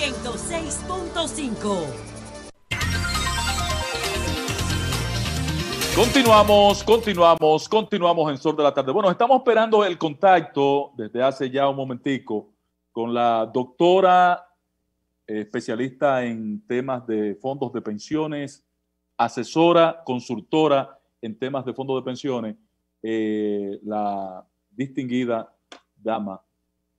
106.5. Continuamos en Sol de la Tarde. Bueno, estamos esperando el contacto desde hace ya un momentico con la doctora especialista en temas de fondos de pensiones, asesora, consultora en temas de fondos de pensiones, la distinguida dama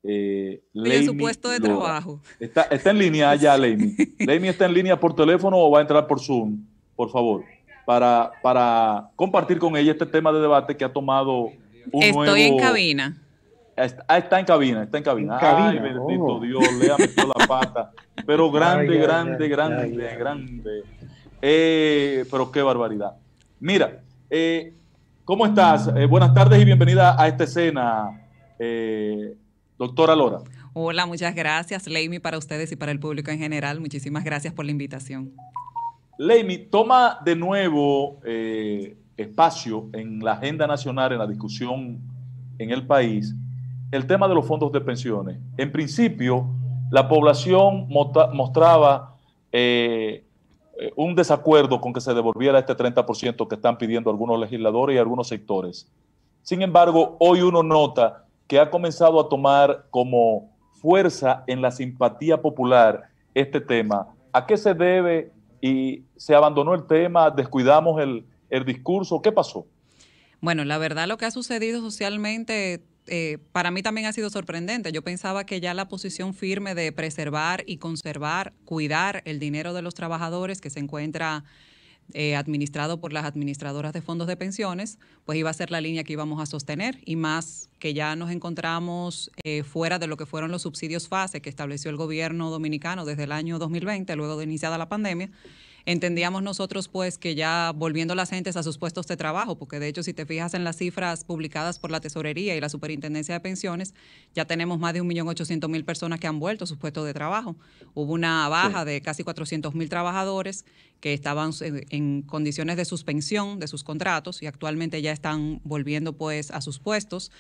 en su puesto de trabajo. Está en línea ya, Leimi. Leimi está en línea por teléfono o va a entrar por Zoom, por favor, para compartir con ella este tema de debate que ha tomado un nuevo... Estoy en cabina. Está en cabina. Ay, bendito Dios, le ha metido la pata. Pero grande. Pero qué barbaridad. Mira, ¿cómo estás? Buenas tardes y bienvenida a esta escena, doctora Lora. Hola, muchas gracias, Leimi, para ustedes y para el público en general. Muchísimas gracias por la invitación. Leimi, toma de nuevo espacio en la agenda nacional, en la discusión en el país, el tema de los fondos de pensiones. En principio, la población mostraba un desacuerdo con que se devolviera este 30% que están pidiendo algunos legisladores y algunos sectores. Sin embargo, hoy uno nota que ha comenzado a tomar como fuerza en la simpatía popular este tema. ¿A qué se debe? ¿Y se abandonó el tema? ¿Descuidamos el discurso? ¿Qué pasó? Bueno, la verdad lo que ha sucedido socialmente para mí también ha sido sorprendente. Yo pensaba que ya la posición firme de preservar y conservar, cuidar el dinero de los trabajadores que se encuentra administrado por las administradoras de fondos de pensiones, pues iba a ser la línea que íbamos a sostener, y más que ya nos encontramos fuera de lo que fueron los subsidios FASE que estableció el gobierno dominicano desde el año 2020, luego de iniciada la pandemia. Entendíamos nosotros pues que ya volviendo las gentes a sus puestos de trabajo, porque de hecho si te fijas en las cifras publicadas por la Tesorería y la Superintendencia de Pensiones, ya tenemos más de 1.800.000 personas que han vuelto a sus puestos de trabajo. Hubo una baja de casi 400.000 trabajadores que estaban en condiciones de suspensión de sus contratos y actualmente ya están volviendo pues a sus puestos.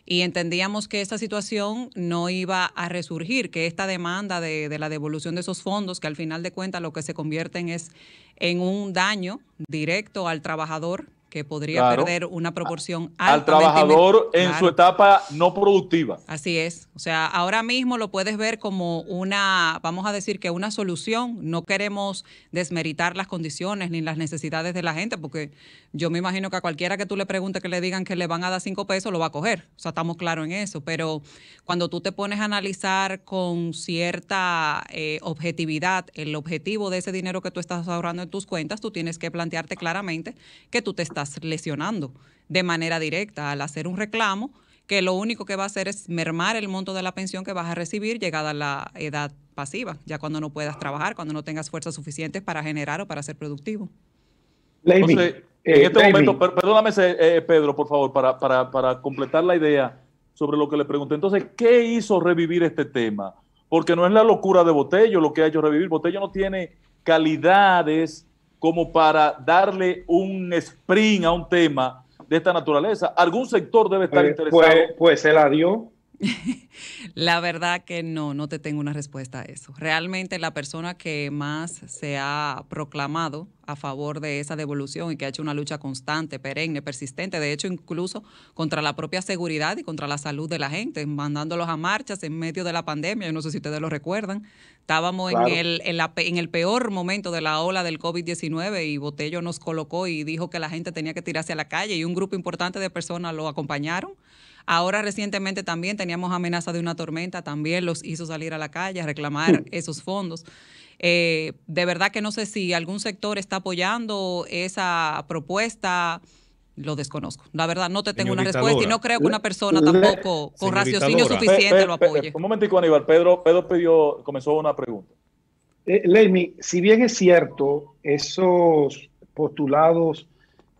Y entendíamos que esta situación no iba a resurgir, que esta demanda de la devolución de esos fondos, que al final de cuentas lo que se convierten es en un daño directo al trabajador, que podría perder una proporción al trabajador en su etapa no productiva. Así es. O sea, ahora mismo lo puedes ver como una, vamos a decir que una solución. No queremos desmeritar las condiciones ni las necesidades de la gente, porque yo me imagino que a cualquiera que tú le preguntes que le digan que le van a dar 5 pesos, lo va a coger. O sea, estamos claros en eso. Pero cuando tú te pones a analizar con cierta objetividad el objetivo de ese dinero que tú estás ahorrando en tus cuentas, tú tienes que plantearte claramente que tú te estás lesionando de manera directa al hacer un reclamo que lo único que va a hacer es mermar el monto de la pensión que vas a recibir llegada a la edad pasiva, ya cuando no puedas trabajar, cuando no tengas fuerzas suficientes para generar o para ser productivo. Entonces, en este momento, perdóname, Pedro, por favor, para completar la idea sobre lo que le pregunté. Entonces, ¿qué hizo revivir este tema? Porque no es la locura de Botello lo que ha hecho revivir. Botello no tiene calidades como para darle un sprint a un tema de esta naturaleza. Algún sector debe estar interesado. Pues se la dio. La verdad que no te tengo una respuesta a eso. Realmente la persona que más se ha proclamado a favor de esa devolución y que ha hecho una lucha constante, perenne, persistente, de hecho incluso contra la propia seguridad y contra la salud de la gente, mandándolos a marchas en medio de la pandemia. Yo no sé si ustedes lo recuerdan. Estábamos en el peor momento de la ola del COVID-19 y Botello nos colocó y dijo que la gente tenía que tirarse a la calle y un grupo importante de personas lo acompañaron. Ahora recientemente también teníamos amenaza de una tormenta, también los hizo salir a la calle a reclamar esos fondos. De verdad que no sé si algún sector está apoyando esa propuesta, lo desconozco. La verdad no te tengo una respuesta y no creo que una persona tampoco con raciocinio suficiente lo apoye. Un momentico, Aníbal. Pedro comenzó una pregunta. Leimi, si bien es cierto, esos postulados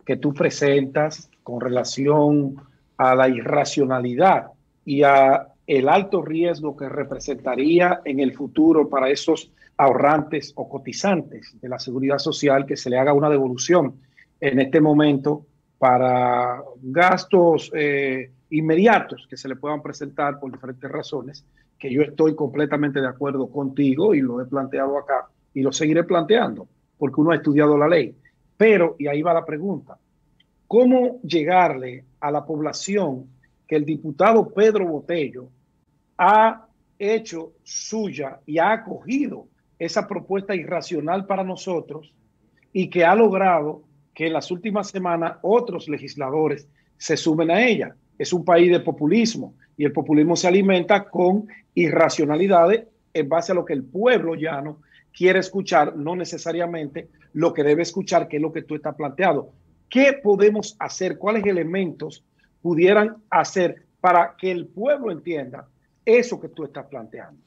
que tú presentas con relación a la irracionalidad y a el alto riesgo que representaría en el futuro para esos ahorrantes o cotizantes de la seguridad social que se le haga una devolución en este momento para gastos inmediatos que se le puedan presentar por diferentes razones, que yo estoy completamente de acuerdo contigo y lo he planteado acá y lo seguiré planteando, porque uno ha estudiado la ley. Pero, y ahí va la pregunta, ¿cómo llegarle a la población que el diputado Pedro Botello ha hecho suya y ha acogido esa propuesta irracional para nosotros y que ha logrado que en las últimas semanas otros legisladores se sumen a ella? Es un país de populismo y el populismo se alimenta con irracionalidades en base a lo que el pueblo llano quiere escuchar, no necesariamente lo que debe escuchar, que es lo que tú estás planteando. ¿Qué podemos hacer? ¿Cuáles elementos pudieran hacer para que el pueblo entienda eso que tú estás planteando?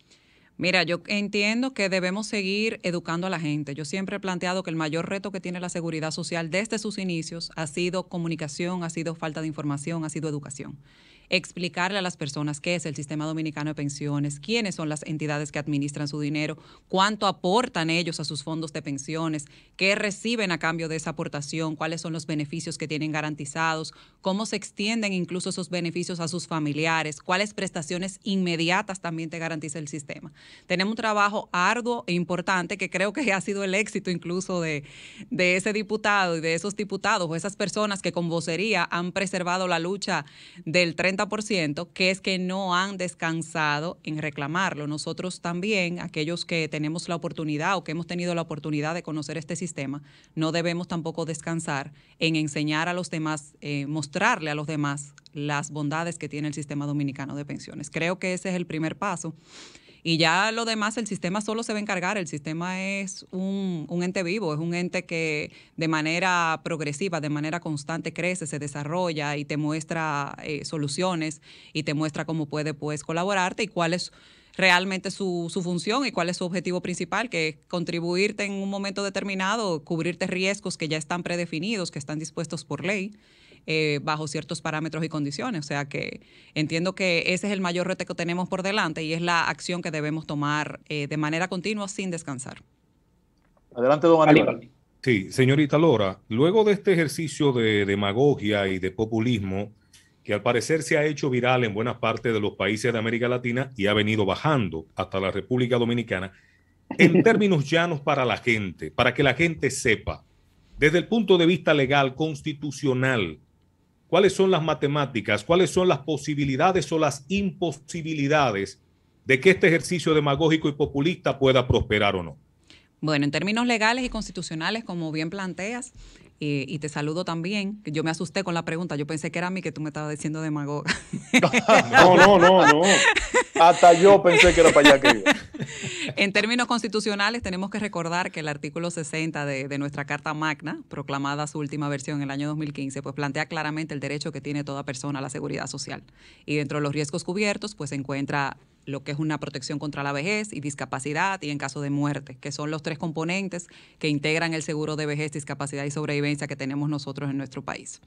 Mira, yo entiendo que debemos seguir educando a la gente. Yo siempre he planteado que el mayor reto que tiene la seguridad social desde sus inicios ha sido comunicación, ha sido falta de información, ha sido educación. Explicarle a las personas qué es el sistema dominicano de pensiones, quiénes son las entidades que administran su dinero, cuánto aportan ellos a sus fondos de pensiones, qué reciben a cambio de esa aportación, cuáles son los beneficios que tienen garantizados, cómo se extienden incluso esos beneficios a sus familiares, cuáles prestaciones inmediatas también te garantiza el sistema. Tenemos un trabajo arduo e importante que creo que ha sido el éxito incluso de ese diputado y de esos diputados o esas personas que con vocería han preservado la lucha del 30%, que es que no han descansado en reclamarlo. Nosotros también, aquellos que tenemos la oportunidad o que hemos tenido la oportunidad de conocer este sistema, no debemos tampoco descansar en enseñar a los demás, mostrarle a los demás las bondades que tiene el sistema dominicano de pensiones. Creo que ese es el primer paso. Y ya lo demás, el sistema solo se va a encargar. El sistema es un ente vivo, es un ente que de manera progresiva, de manera constante crece, se desarrolla y te muestra soluciones y te muestra cómo puede pues colaborarte y cuál es realmente su función y cuál es su objetivo principal, que es contribuirte en un momento determinado, cubrirte riesgos que ya están predefinidos, que están dispuestos por ley. Bajo ciertos parámetros y condiciones. O sea que entiendo que ese es el mayor reto que tenemos por delante y es la acción que debemos tomar de manera continua sin descansar. Adelante, don Aníbal. Sí, señorita Lora, luego de este ejercicio de demagogia y de populismo que al parecer se ha hecho viral en buena parte de los países de América Latina y ha venido bajando hasta la República Dominicana, en términos llanos para la gente, para que la gente sepa, desde el punto de vista legal, constitucional, ¿cuáles son las matemáticas? ¿Cuáles son las posibilidades o las imposibilidades de que este ejercicio demagógico y populista pueda prosperar o no? Bueno, en términos legales y constitucionales, como bien planteas, y te saludo también, que yo me asusté con la pregunta, yo pensé que era a mí que tú me estabas diciendo demagoga. No. Hasta yo pensé que era para allá que iba. En términos constitucionales, tenemos que recordar que el artículo 60 de nuestra Carta Magna, proclamada su última versión en el año 2015, pues plantea claramente el derecho que tiene toda persona a la seguridad social. Y dentro de los riesgos cubiertos, pues se encuentra lo que es una protección contra la vejez y discapacidad y en caso de muerte, que son los tres componentes que integran el seguro de vejez, discapacidad y sobrevivencia que tenemos nosotros en nuestro país.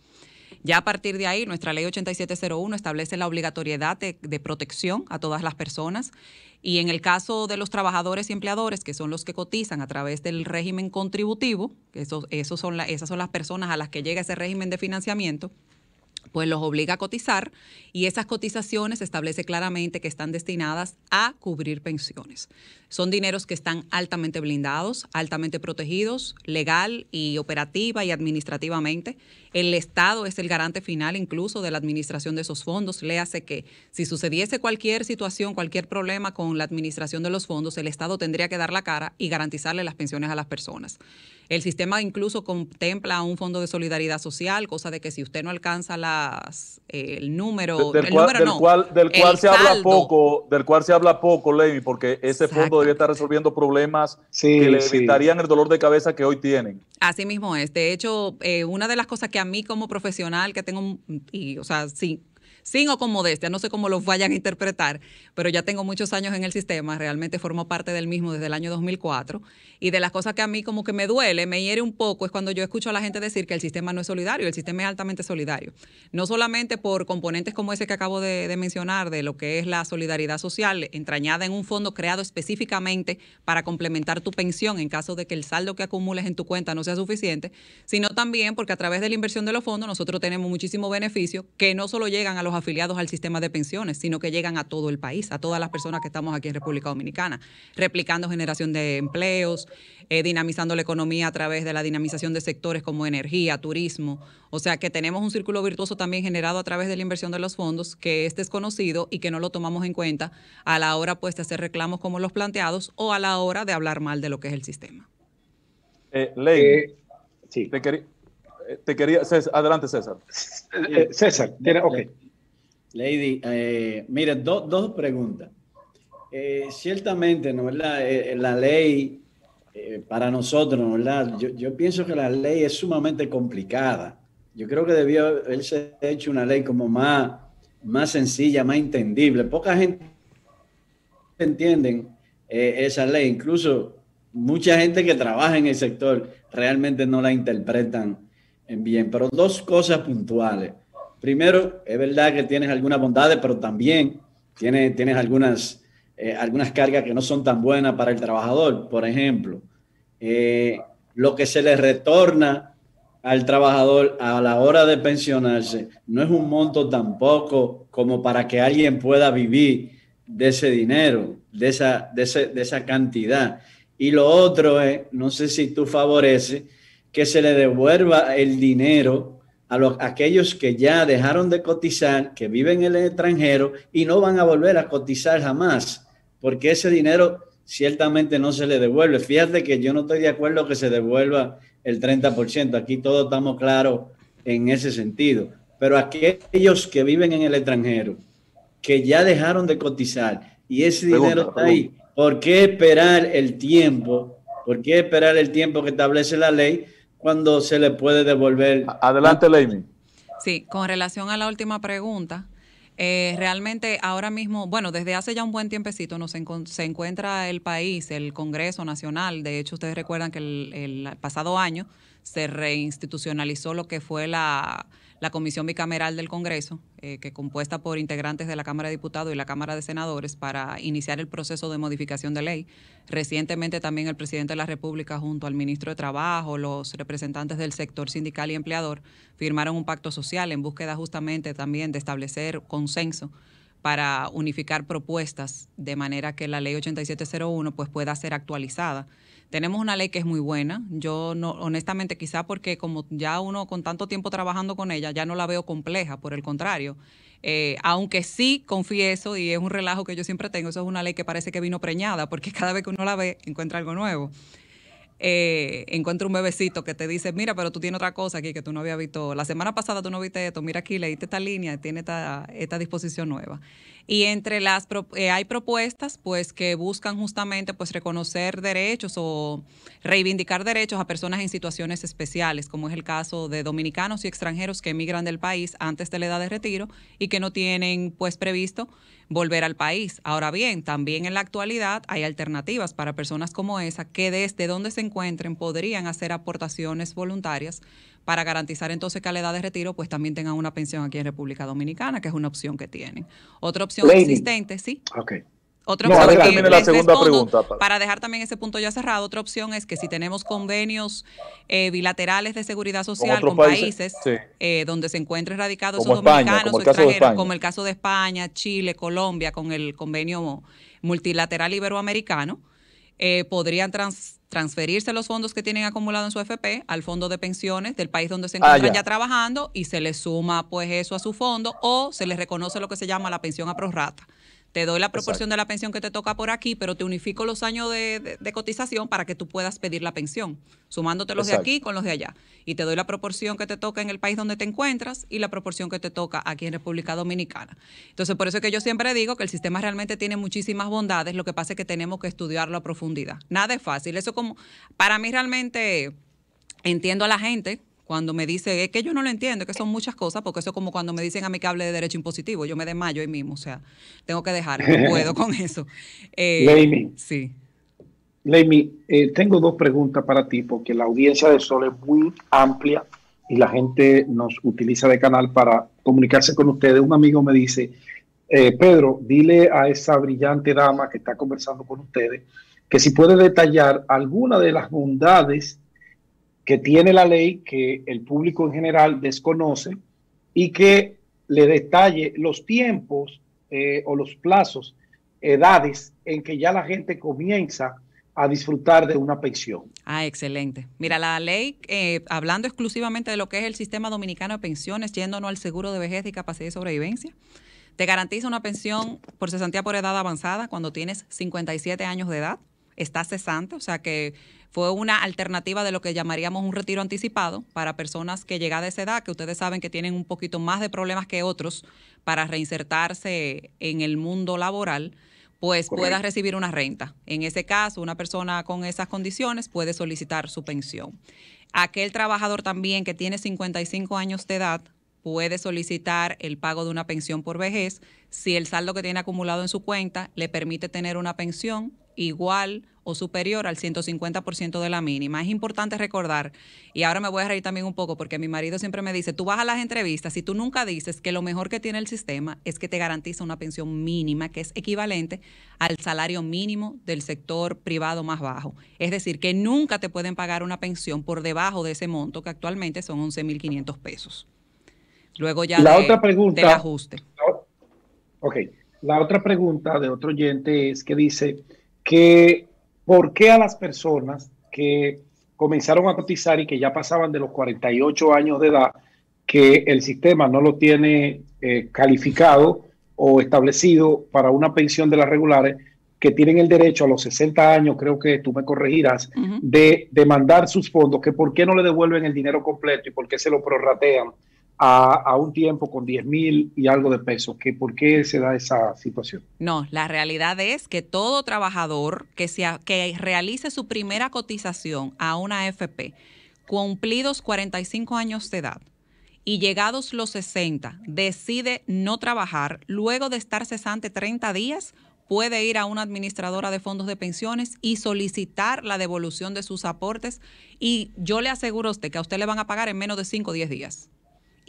Ya a partir de ahí, nuestra ley 8701 establece la obligatoriedad de protección a todas las personas y en el caso de los trabajadores y empleadores, que son los que cotizan a través del régimen contributivo, que esas son las personas a las que llega ese régimen de financiamiento, pues los obliga a cotizar y esas cotizaciones establece claramente que están destinadas a cubrir pensiones. Son dineros que están altamente blindados, altamente protegidos, legal y operativa y administrativamente. El Estado es el garante final incluso de la administración de esos fondos. Léase que si sucediese cualquier situación, cualquier problema con la administración de los fondos, el Estado tendría que dar la cara y garantizarle las pensiones a las personas. El sistema incluso contempla un fondo de solidaridad social, cosa de que si usted no alcanza el número, del cual se habla poco, Ley, porque ese Exacto. fondo debería estar resolviendo problemas que le evitarían el dolor de cabeza que hoy tienen. Así mismo es. De hecho, una de las cosas que a mí como profesional que tengo, sin o con modestia, no sé cómo los vayan a interpretar, pero ya tengo muchos años en el sistema, realmente formo parte del mismo desde el año 2004, y de las cosas que a mí como que me duele, me hiere un poco, es cuando yo escucho a la gente decir que el sistema no es solidario. El sistema es altamente solidario, no solamente por componentes como ese que acabo de mencionar, de lo que es la solidaridad social, entrañada en un fondo creado específicamente para complementar tu pensión en caso de que el saldo que acumules en tu cuenta no sea suficiente, sino también porque a través de la inversión de los fondos nosotros tenemos muchísimos beneficios que no solo llegan a los afiliados al sistema de pensiones, sino que llegan a todo el país, a todas las personas que estamos aquí en República Dominicana, replicando generación de empleos, dinamizando la economía a través de la dinamización de sectores como energía, turismo. O sea que tenemos un círculo virtuoso también generado a través de la inversión de los fondos que es desconocido y que no lo tomamos en cuenta a la hora pues de hacer reclamos como los planteados o a la hora de hablar mal de lo que es el sistema. Ley, sí. te quería César, adelante César. César, ok. Lady, mire, dos preguntas. Ciertamente, ¿no, verdad? La ley, para nosotros, ¿no, verdad? Yo pienso que la ley es sumamente complicada. Yo creo que debió haberse hecho una ley como más sencilla, más entendible. Poca gente entiende esa ley. Incluso mucha gente que trabaja en el sector realmente no la interpretan bien. Pero dos cosas puntuales. Primero, es verdad que tienes algunas bondades, pero también tienes algunas cargas que no son tan buenas para el trabajador. Por ejemplo, lo que se le retorna al trabajador a la hora de pensionarse no es un monto tampoco como para que alguien pueda vivir de ese dinero, de esa cantidad. Y lo otro es, no sé si tú favoreces que se le devuelva el dinero a aquellos que ya dejaron de cotizar, que viven en el extranjero y no van a volver a cotizar jamás, porque ese dinero ciertamente no se le devuelve. Fíjate que yo no estoy de acuerdo que se devuelva el 30%. Aquí todos estamos claros en ese sentido. Pero aquellos que viven en el extranjero, que ya dejaron de cotizar y ese dinero está ahí, ¿por qué esperar el tiempo? ¿Por qué esperar el tiempo que establece la ley cuando se le puede devolver? Adelante, Leimi. Sí, con relación a la última pregunta, realmente ahora mismo, bueno, desde hace ya un buen tiempecito se encuentra el país, el Congreso Nacional. De hecho, ustedes recuerdan que el pasado año se reinstitucionalizó lo que fue la Comisión Bicameral del Congreso, que compuesta por integrantes de la Cámara de Diputados y la Cámara de Senadores para iniciar el proceso de modificación de ley. Recientemente también el presidente de la República junto al ministro de Trabajo, los representantes del sector sindical y empleador firmaron un pacto social en búsqueda justamente también de establecer consenso para unificar propuestas de manera que la ley 8701 pues pueda ser actualizada. Tenemos una ley que es muy buena. Yo no, honestamente, quizá porque como ya uno con tanto tiempo trabajando con ella, ya no la veo compleja, por el contrario. Aunque sí confieso, y es un relajo que yo siempre tengo, eso es una ley que parece que vino preñada, porque cada vez que uno la ve, encuentra algo nuevo. Encuentra un bebecito que te dice, mira, pero tú tienes otra cosa aquí que tú no habías visto. La semana pasada tú no viste esto, mira aquí, leíste esta línea, tiene esta disposición nueva. Y entre hay propuestas pues que buscan justamente pues reconocer derechos o reivindicar derechos a personas en situaciones especiales, como es el caso de dominicanos y extranjeros que emigran del país antes de la edad de retiro y que no tienen pues previsto volver al país. Ahora bien, también en la actualidad hay alternativas para personas como esa que desde donde se encuentren podrían hacer aportaciones voluntarias para garantizar entonces que a la edad de retiro pues también tengan una pensión aquí en República Dominicana, que es una opción que tienen. Otra opción existente, sí. Okay. Otra opción la segunda pregunta. Para dejar también ese punto ya cerrado, otra opción es que si tenemos convenios bilaterales de seguridad social con países sí, donde se encuentren radicados esos dominicanos o extranjeros, como el caso de España, Chile, Colombia, con el convenio multilateral iberoamericano, podrían transferirse los fondos que tienen acumulados en su AFP al fondo de pensiones del país donde se encuentran ya trabajando y se les suma pues eso a su fondo o se les reconoce lo que se llama la pensión a prorrata. Te doy la proporción de la pensión que te toca por aquí, pero te unifico los años de cotización para que tú puedas pedir la pensión, sumándote los de aquí con los de allá. Y te doy la proporción que te toca en el país donde te encuentras y la proporción que te toca aquí en República Dominicana. Entonces, por eso es que yo siempre digo que el sistema realmente tiene muchísimas bondades, lo que pasa es que tenemos que estudiarlo a profundidad. Nada es fácil. Eso como, para mí realmente entiendo a la gente cuando me dice, es que yo no lo entiendo, es que son muchas cosas, porque eso es como cuando me dicen a mí que hable de derecho impositivo, yo me desmayo ahí mismo, o sea, tengo que dejar, no puedo con eso. Leimi, sí. Leimi, tengo dos preguntas para ti, porque la audiencia de Sol es muy amplia y la gente nos utiliza de canal para comunicarse con ustedes. Un amigo me dice, Pedro, dile a esa brillante dama que está conversando con ustedes, que si puede detallar alguna de las bondades que tiene la ley que el público en general desconoce y que le detalle los tiempos o los plazos, edades en que ya la gente comienza a disfrutar de una pensión. Ah, excelente. Mira, la ley, hablando exclusivamente de lo que es el sistema dominicano de pensiones, yéndonos al seguro de vejez, discapacidad y sobrevivencia, te garantiza una pensión por cesantía por edad avanzada cuando tienes 57 años de edad, estás cesante, o sea que fue una alternativa de lo que llamaríamos un retiro anticipado para personas que llegadas a esa edad, que ustedes saben que tienen un poquito más de problemas que otros para reinsertarse en el mundo laboral, pues pueda recibir una renta. En ese caso, una persona con esas condiciones puede solicitar su pensión. Aquel trabajador también que tiene 55 años de edad puede solicitar el pago de una pensión por vejez si el saldo que tiene acumulado en su cuenta le permite tener una pensión igual o superior al 150% de la mínima. Es importante recordar, y ahora me voy a reír también un poco porque mi marido siempre me dice, tú vas a las entrevistas y tú nunca dices que lo mejor que tiene el sistema es que te garantiza una pensión mínima que es equivalente al salario mínimo del sector privado más bajo. Es decir, que nunca te pueden pagar una pensión por debajo de ese monto, que actualmente son 11.500 pesos. Luego ya del ajuste. La otra pregunta de otro oyente es que dice que ¿por qué a las personas que comenzaron a cotizar y que ya pasaban de los 48 años de edad, que el sistema no lo tiene calificado o establecido para una pensión de las regulares, que tienen el derecho a los 60 años, creo que tú me corregirás, de demandar sus fondos, que por qué no le devuelven el dinero completo y por qué se lo prorratean a un tiempo con 10,000 y algo de pesos? ¿Que ¿Por qué se da esa situación? No, la realidad es que todo trabajador que realice su primera cotización a una AFP, cumplidos 45 años de edad y llegados los 60, decide no trabajar, luego de estar cesante 30 días, puede ir a una administradora de fondos de pensiones y solicitar la devolución de sus aportes, y yo le aseguro a usted que a usted le van a pagar en menos de 5 o 10 días.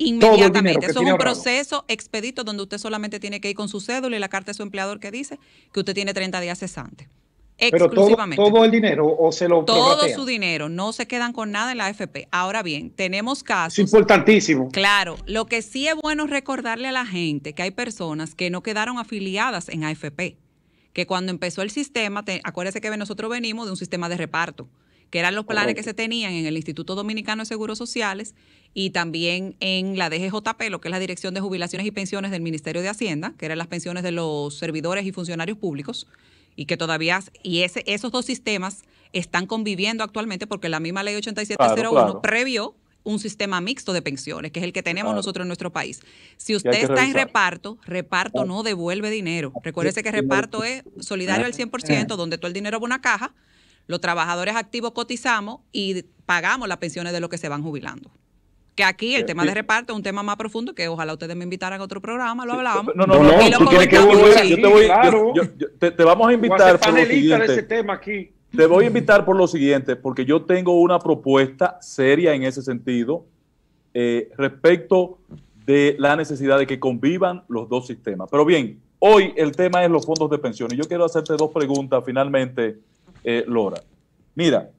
Inmediatamente. Eso es un proceso expedito donde usted solamente tiene que ir con su cédula y la carta de su empleador que dice que usted tiene 30 días cesante. Exclusivamente. ¿Pero todo el dinero o se lo todo prorratean? Su dinero, no se quedan con nada en la AFP. Ahora bien, tenemos casos. Es importantísimo. Claro, lo que sí es bueno recordarle a la gente que hay personas que no quedaron afiliadas en AFP, que cuando empezó el sistema, acuérdese que nosotros venimos de un sistema de reparto, que eran los planes que se tenían en el Instituto Dominicano de Seguros Sociales y también en la DGJP, lo que es la Dirección de Jubilaciones y Pensiones del Ministerio de Hacienda, que eran las pensiones de los servidores y funcionarios públicos, y que todavía, esos dos sistemas están conviviendo actualmente porque la misma ley 8701 previó un sistema mixto de pensiones, que es el que tenemos nosotros en nuestro país. Si usted está en reparto no devuelve dinero. Recuérdese que reparto es solidario al 100%, donde todo el dinero va a una caja, los trabajadores activos cotizamos y pagamos las pensiones de los que se van jubilando. Que aquí el tema de reparto es un tema más profundo que ojalá ustedes me invitaran a otro programa, lo hablábamos. Y lo comentamos. Te vamos a invitar por lo siguiente. De ese tema aquí. Te voy a invitar por lo siguiente, porque yo tengo una propuesta seria en ese sentido respecto de la necesidad de que convivan los dos sistemas. Pero bien, hoy el tema es los fondos de pensión y yo quiero hacerte dos preguntas finalmente, Lora. Mira,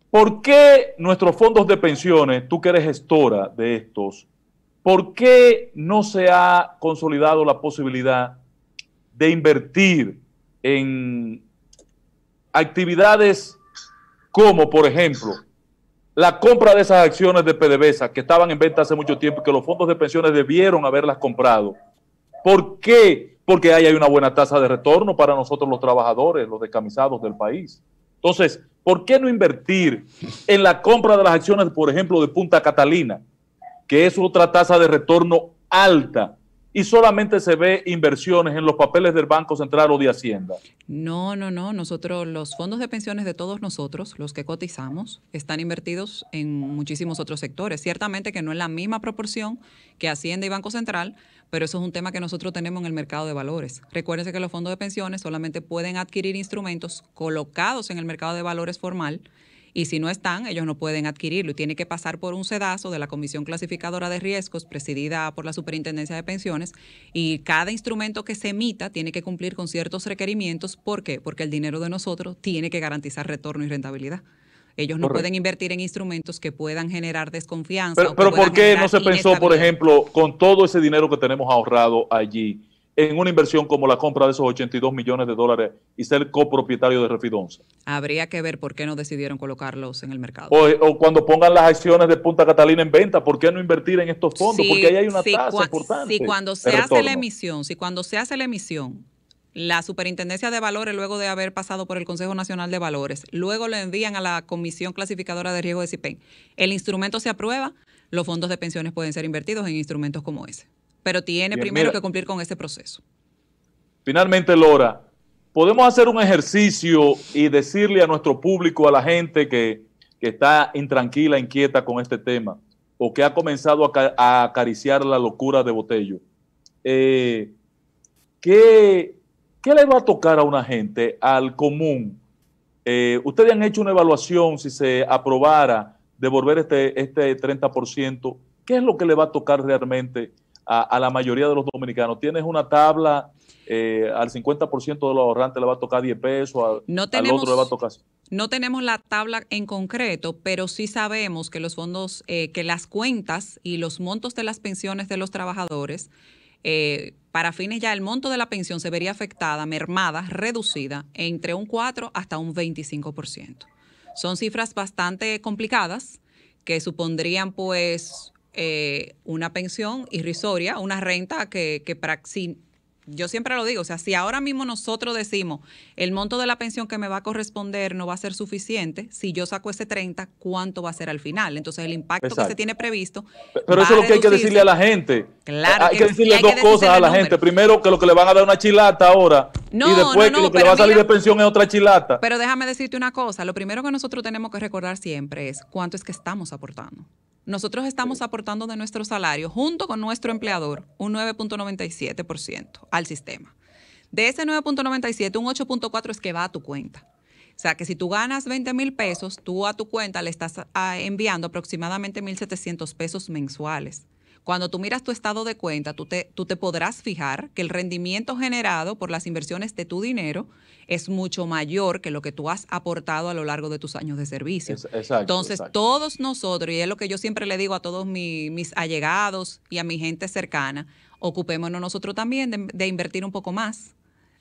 ¿por qué nuestros fondos de pensiones, tú que eres gestora de estos, por qué no se ha consolidado la posibilidad de invertir en actividades como, por ejemplo, la compra de esas acciones de PDVSA que estaban en venta hace mucho tiempo y que los fondos de pensiones debieron haberlas comprado? ¿Por qué? Porque ahí hay una buena tasa de retorno para nosotros los trabajadores, los descamisados del país. Entonces, ¿por qué no invertir en la compra de las acciones, por ejemplo, de Punta Catalina, que es otra tasa de retorno alta, y solamente se ve inversiones en los papeles del Banco Central o de Hacienda? No. Nosotros, los fondos de pensiones de todos nosotros, los que cotizamos, están invertidos en muchísimos otros sectores. Ciertamente que no en la misma proporción que Hacienda y Banco Central, pero eso es un tema que nosotros tenemos en el mercado de valores. Recuérdense que los fondos de pensiones solamente pueden adquirir instrumentos colocados en el mercado de valores formal, y si no están, ellos no pueden adquirirlo y tiene que pasar por un sedazo de la Comisión Clasificadora de Riesgos presidida por la Superintendencia de Pensiones, y cada instrumento que se emita tiene que cumplir con ciertos requerimientos. ¿Por qué? Porque el dinero de nosotros tiene que garantizar retorno y rentabilidad. Ellos no pueden invertir en instrumentos que puedan generar desconfianza. Pero ¿por qué no se pensó, por ejemplo, con todo ese dinero que tenemos ahorrado allí, en una inversión como la compra de esos $82 millones y ser copropietario de Refidonza? Habría que ver por qué no decidieron colocarlos en el mercado. O cuando pongan las acciones de Punta Catalina en venta, ¿por qué no invertir en estos fondos? Porque ahí hay una tasa importante. Si cuando se hace la emisión, la Superintendencia de Valores, luego de haber pasado por el Consejo Nacional de Valores, luego le envían a la Comisión Clasificadora de Riesgo de CIPEN, el instrumento se aprueba, los fondos de pensiones pueden ser invertidos en instrumentos como ese. Pero tiene primero que cumplir con ese proceso. Finalmente, Lora, podemos hacer un ejercicio y decirle a nuestro público, a la gente que está intranquila, inquieta con este tema, o que ha comenzado a acariciar la locura de Botello. ¿Qué le va a tocar a una gente, al común? Ustedes han hecho una evaluación, si se aprobara devolver este 30%, ¿qué es lo que le va a tocar realmente a la mayoría de los dominicanos? ¿Tienes una tabla? Al 50% de los ahorrantes le va a tocar 10 pesos, al otro le va a tocar... No tenemos la tabla en concreto, pero sí sabemos que los fondos, que las cuentas y los montos de las pensiones de los trabajadores, para fines ya el monto de la pensión se vería afectada, mermada, reducida, entre un 4 hasta un 25%. Son cifras bastante complicadas que supondrían pues una pensión irrisoria, una renta que yo siempre lo digo, o sea, si ahora mismo nosotros decimos el monto de la pensión que me va a corresponder no va a ser suficiente, si yo saco ese 30, ¿cuánto va a ser al final? Entonces el impacto que se tiene previsto. Pero eso es lo que hay que decirle a la gente. Claro, hay que decirle dos cosas a la gente. Primero, que lo que le van a dar una chilata ahora, y después que lo que le va a salir de pensión es otra chilata. Pero déjame decirte una cosa, lo primero que nosotros tenemos que recordar siempre es cuánto es que estamos aportando. Nosotros estamos aportando de nuestro salario, junto con nuestro empleador, un 9.97% al sistema. De ese 9.97, un 8.4% es que va a tu cuenta. O sea, que si tú ganas 20,000 pesos, tú a tu cuenta le estás enviando aproximadamente 1,700 pesos mensuales. Cuando tú miras tu estado de cuenta, tú te podrás fijar que el rendimiento generado por las inversiones de tu dinero es mucho mayor que lo que tú has aportado a lo largo de tus años de servicio. Entonces, todos nosotros, y es lo que yo siempre le digo a todos mis allegados y a mi gente cercana, ocupémonos nosotros también de invertir un poco más,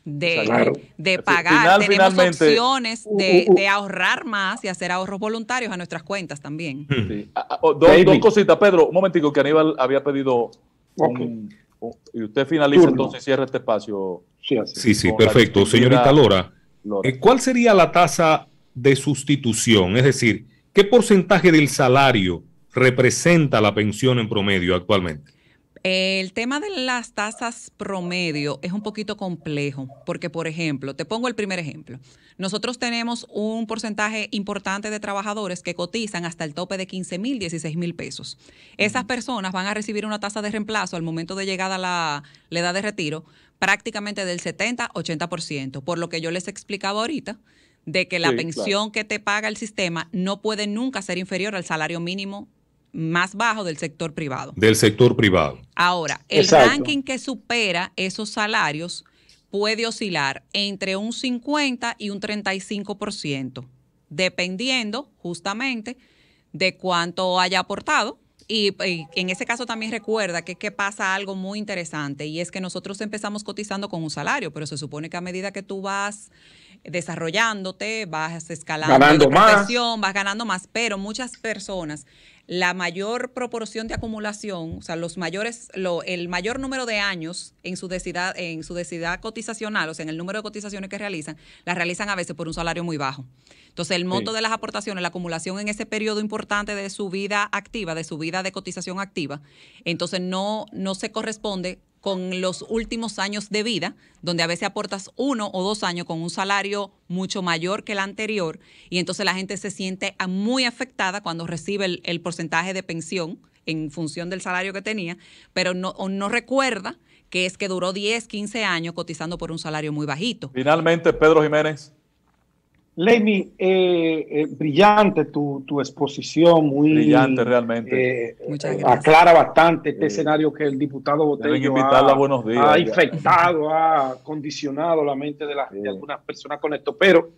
de pagar. Tenemos opciones de ahorrar más y hacer ahorros voluntarios a nuestras cuentas también. Sí. Dos cositas, Pedro, un momentico, que Aníbal había pedido y usted finaliza entonces, cierra este espacio. Sí, perfecto. Señorita Lora, ¿cuál sería la tasa de sustitución? Es decir, ¿qué porcentaje del salario representa la pensión en promedio actualmente? El tema de las tasas promedio es un poquito complejo porque, por ejemplo, te pongo el primer ejemplo. Nosotros tenemos un porcentaje importante de trabajadores que cotizan hasta el tope de 15,000, 16,000 pesos. Esas personas van a recibir una tasa de reemplazo al momento de llegada a la edad de retiro prácticamente del 70-80%, por lo que yo les explicaba ahorita de que la pensión que te paga el sistema no puede nunca ser inferior al salario mínimo más bajo del sector privado. Del sector privado. Ahora, el ranking que supera esos salarios puede oscilar entre un 50 y un 35%, dependiendo justamente de cuánto haya aportado. Y en ese caso también recuerda que pasa algo muy interesante, y es que nosotros empezamos cotizando con un salario, pero se supone que a medida que tú vas desarrollándote, vas escalando de profesión, vas ganando más, pero muchas personas, la mayor proporción de acumulación, o sea, el mayor número de años en su densidad cotizacional, o sea, en el número de cotizaciones que realizan, las realizan a veces por un salario muy bajo. Entonces, el monto de las aportaciones, la acumulación en ese periodo importante de su vida activa, de su vida de cotización activa, entonces no se corresponde con los últimos años de vida, donde a veces aportas 1 o 2 años con un salario mucho mayor que el anterior, y entonces la gente se siente muy afectada cuando recibe el porcentaje de pensión en función del salario que tenía, pero no recuerda que es que duró 10, 15 años cotizando por un salario muy bajito. Finalmente, Pedro Jiménez. Leimi, brillante tu exposición, muy brillante realmente. Muchas gracias. Aclara bastante este escenario que el diputado Botello ha infectado, ha condicionado la mente de algunas personas con esto. Pero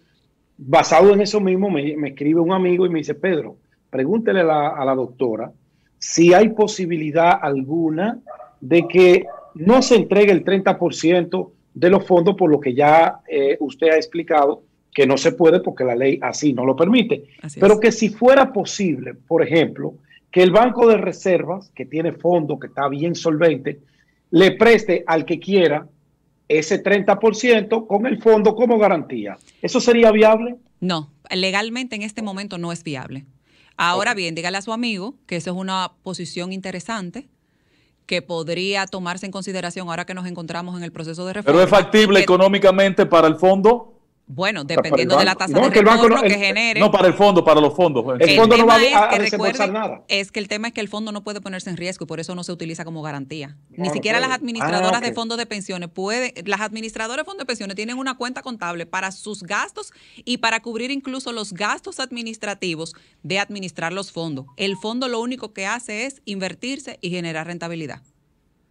basado en eso mismo, me escribe un amigo y me dice, Pedro, pregúntele a la doctora si hay posibilidad alguna de que no se entregue el 30% de los fondos, por lo que ya usted ha explicado que no se puede porque la ley así no lo permite. Pero que si fuera posible, por ejemplo, que el Banco de Reservas, que tiene fondos, que está bien solvente, le preste al que quiera ese 30% con el fondo como garantía. ¿Eso sería viable? No, legalmente en este momento no es viable. Ahora bien, dígale a su amigo que eso es una posición interesante que podría tomarse en consideración ahora que nos encontramos en el proceso de reforma. ¿Pero es factible económicamente para el fondo? Bueno, dependiendo de la tasa de retorno que genere. No, para el fondo, para los fondos. El fondo no va a desembolsar nada. Es que el tema es que el fondo no puede ponerse en riesgo y por eso no se utiliza como garantía. Ni siquiera las administradoras de fondos de pensiones pueden. Las administradoras de fondos de pensiones tienen una cuenta contable para sus gastos y para cubrir incluso los gastos administrativos de administrar los fondos. El fondo lo único que hace es invertirse y generar rentabilidad.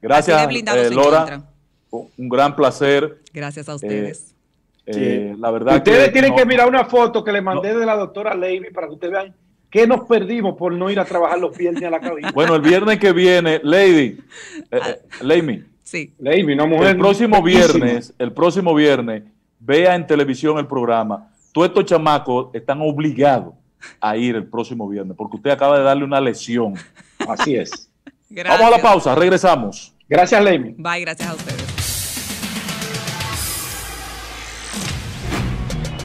Gracias, Lora. Un gran placer. Gracias a ustedes. La verdad ustedes tienen que mirar una foto que le mandé de la doctora Leimi para que ustedes vean qué nos perdimos por no ir a trabajar los viernes a la cabina. Bueno, el viernes que viene, Leimi. Sí. Leimi, una mujer. El próximo viernes, vea en televisión el programa. Todos estos chamacos están obligados a ir el próximo viernes porque usted acaba de darle una lesión. Así es. Gracias. Vamos a la pausa, regresamos. Gracias, Leimi. Bye, gracias a ustedes.